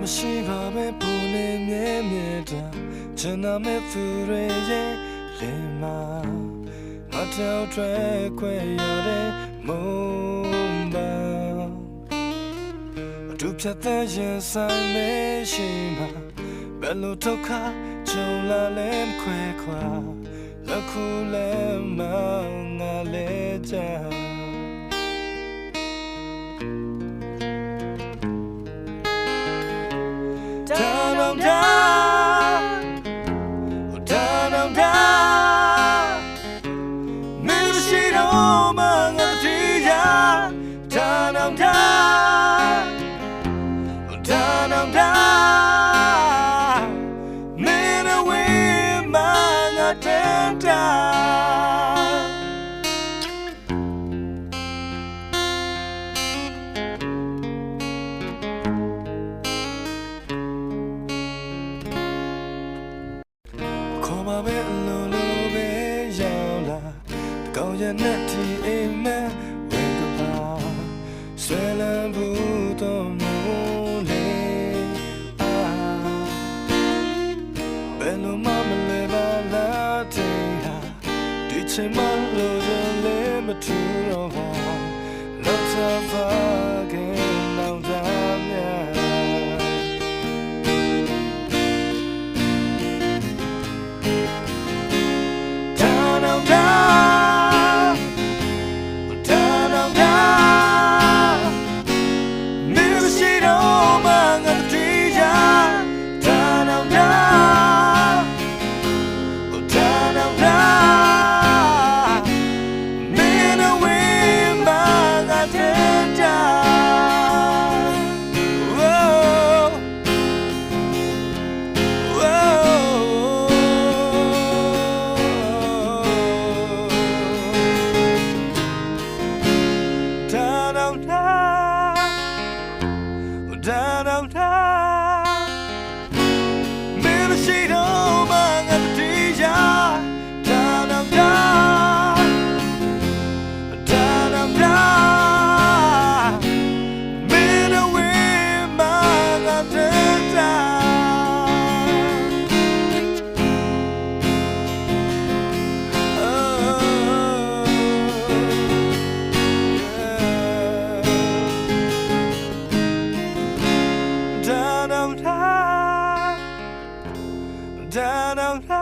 မရှိပါပဲပူနေမြဲမြဲတာချင်နာမဲ့သူတွေရဲ့လင်မငါတောက်ထွဲခွဲရတဲ့မုန်းပါအတူဖြတ်တဲ့ရင်ဆိုင်မရှိမှာဘယ်လိုဒုက္ခကြုံလာလဲခွဲခွာလက်ခုလဲမငါလဲကြခေါ်ပါပဲအလိုလိုပဲရောက်လာကောင်းရတဲ့ဒီအိမ်မဲဝေကပါဆွဲလန်းဘူးတော့မျိုးလေးဘယ်လိုမှမလဲပါလားတဲ့ဟာဒီချိန်မှလို့လည်းမထူတော့ပါလောက်စားပါခဲ့နောက်တာများda da da